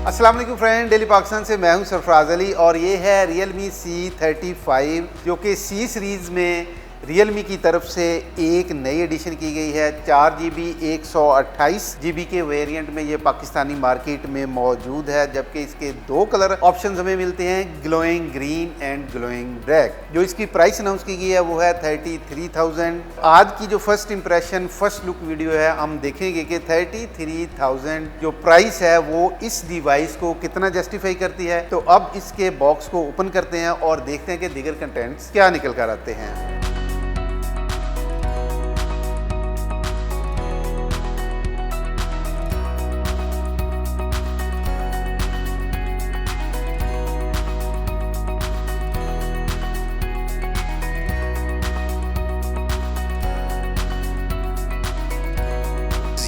अस्सलाम वालेकुम friend, daily Pakistan से मैं हूं सरफराज अली और ये है Realme C35 जो कि C सीरीज़ में Realme की तरफ से एक नई एडिशन की गई है। 4GB 128GB के वेरिएंट में ये पाकिस्तानी मार्केट में मौजूद है, जबकि इसके दो कलर ऑप्शंस हमें मिलते हैं, glowing green and glowing black. जो इसकी प्राइस अनाउंस की गई है वो है 33,000। आज की जो first impression first look video है, हम देखेंगे कि 33,000 जो प्राइस है वो इस डिवाइस को कितना जस्टिफाई करती है। तो अब इसके बॉक्स को ओपन करते हैं और देखते हैं कि दीगर कंटेंट्स क्या निकल कर आते हैं।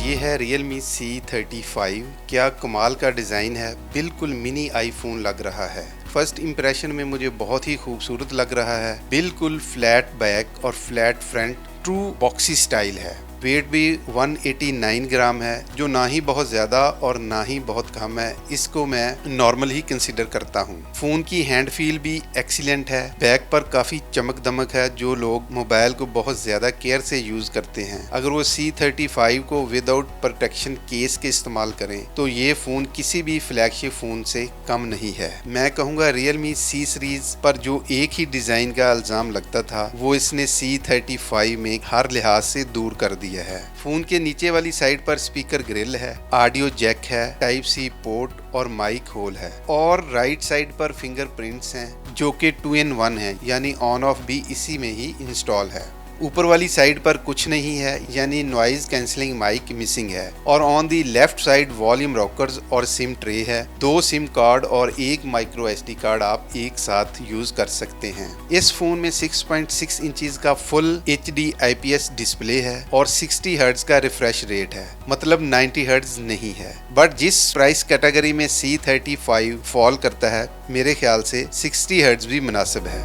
ये है Realme C35। क्या कमाल का डिज़ाइन है, बिल्कुल मिनी आईफोन लग रहा है। फर्स्ट इंप्रेशन में मुझे बहुत ही खूबसूरत लग रहा है। बिल्कुल फ्लैट बैक और flat front, true boxy style है। वेट भी 189 ग्राम है, जो ना ही बहुत ज़्यादा और ना ही बहुत कम है। इसको मैं नॉर्मल ही कंसीडर करता हूँ। फ़ोन की हैंड फील भी एक्सीलेंट है। बैक पर काफ़ी चमक दमक है। जो लोग मोबाइल को बहुत ज़्यादा केयर से यूज़ करते हैं, अगर वो C35 को विदाउट प्रोटेक्शन केस के इस्तेमाल करें तो ये फ़ोन किसी भी फ्लैगशिप फ़ोन से कम नहीं है। मैं कहूँगा Realme C सीरीज़ पर जो एक ही डिज़ाइन का इल्ज़ाम लगता था, वो इसने C35 में हर लिहाज से दूर कर दिया है। फोन के नीचे वाली साइड पर स्पीकर ग्रिल है, ऑडियो जैक है, टाइप सी पोर्ट और माइक होल है, और राइट साइड पर फिंगरप्रिंट्स हैं जो कि 2-in-1 है, यानी ऑन ऑफ भी इसी में ही इंस्टॉल है। ऊपर वाली साइड पर कुछ नहीं है, यानी नॉइज कैंसलिंग माइक मिसिंग है। और on the left side volume rockers और सिम ट्रे है। 2 सिम कार्ड और एक माइक्रो SD कार्ड आप एक साथ यूज कर सकते हैं। इस फोन में 6.6 इंचेस का फुल HD IPS डिस्प्ले है और 60 हर्ट्ज का रिफ्रेश रेट है, मतलब 90 हर्ट्ज नहीं है। बट जिस प्राइस कैटेगरी में C35 फॉल करता है, मेरे ख्याल से 60 हर्ट्ज भी मुनासिब है।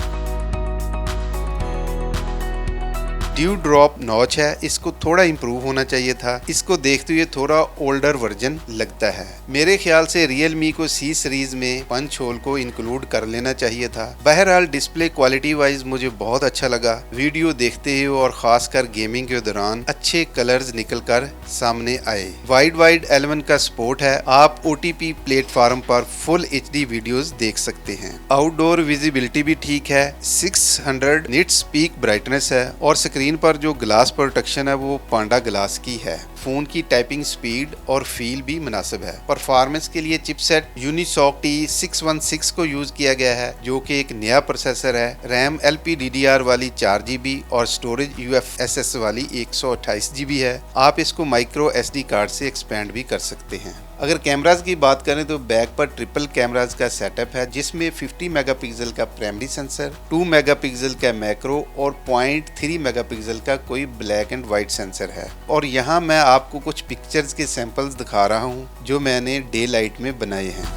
ड्यू ड्रॉप नॉच है, इसको थोड़ा इम्प्रूव होना चाहिए था। इसको देखते हुए थोड़ा ओल्डर वर्जन लगता है। मेरे ख्याल से Realme को C सीरीज में पंच होल को इंक्लूड कर लेना चाहिए था। बहरहाल डिस्प्ले क्वालिटी वाइज मुझे बहुत अच्छा लगा। वीडियो देखते हुए और खासकर गेमिंग के दौरान अच्छे कलर्स निकल कर सामने आए। वाइड L1 का सपोर्ट है। आप OTP प्लेटफॉर्म पर फुल HD वीडियोस देख सकते हैं। आउटडोर विजिबिलिटी भी ठीक है। 600 निट्स पीक ब्राइटनेस है और स्क्रीन पर जो ग्लास प्रोटेक्शन है वो पांडा ग्लास की है। फोन की टाइपिंग स्पीड और फील भी मुनासिब है। परफॉर्मेंस के लिए चिपसेट यूनिसॉक T616 को यूज किया गया है, जो कि एक नया प्रोसेसर है। रैम LPDDR वाली 4GB और स्टोरेज UFSS वाली 128GB है। आप इसको माइक्रो SD कार्ड से एक्सपेंड भी कर सकते हैं। अगर कैमराज की बात करें तो बैक पर ट्रिपल कैमराज का सेटअप है, जिसमें 50 मेगापिक्सल का प्राइमरी सेंसर, 2 मेगापिक्सल का मैक्रो और 0.3 मेगापिक्सल का कोई ब्लैक एंड वाइट सेंसर है। और यहाँ मैं आपको कुछ पिक्चर्स के सैंपल्स दिखा रहा हूँ जो मैंने डे लाइट में बनाए हैं।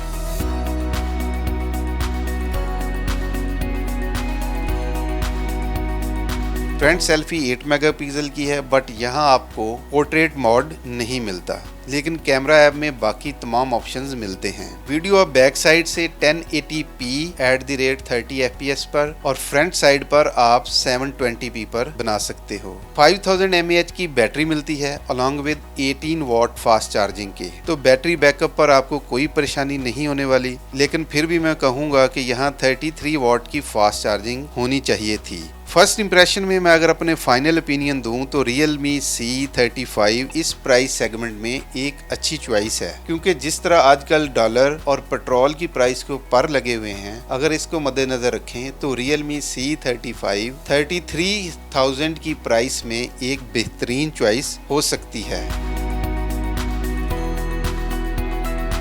फ्रंट सेल्फी 8 मेगापिक्सल की है, बट यहाँ आपको पोर्ट्रेट मोड नहीं मिलता, लेकिन कैमरा ऐप में बाकी तमाम ऑप्शंस मिलते हैं। वीडियो अब बैक साइड से 1080p @ 30 fps पर और फ्रंट साइड पर आप 720p पर बना सकते हो। 5000 mAh की बैटरी मिलती है along with 18 watt fast charging के। तो बैटरी बैकअप पर आपको कोई परेशानी नहीं होने वाली, लेकिन फिर भी मैं कहूँगा कि यहाँ 33 वॉट की फास्ट चार्जिंग होनी चाहिए थी। फर्स्ट इंप्रेशन में मैं अगर अपने फाइनल ओपिनियन दूं तो Realme C35 इस प्राइस सेगमेंट में एक अच्छी चॉइस है, क्योंकि जिस तरह आजकल डॉलर और पेट्रोल की प्राइस के ऊपर लगे हुए हैं, अगर इसको मद्देनजर रखें तो Realme C35 33,000 की प्राइस में एक बेहतरीन चॉइस हो सकती है।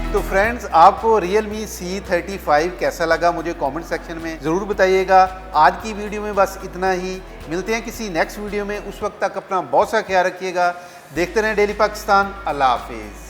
तो फ्रेंड्स, आपको Realme C35 कैसा लगा मुझे कमेंट सेक्शन में ज़रूर बताइएगा। आज की वीडियो में बस इतना ही। मिलते हैं किसी नेक्स्ट वीडियो में। उस वक्त तक अपना बहुत सा ख्याल रखिएगा। देखते रहें डेली पाकिस्तान। अल्लाह हाफिज़।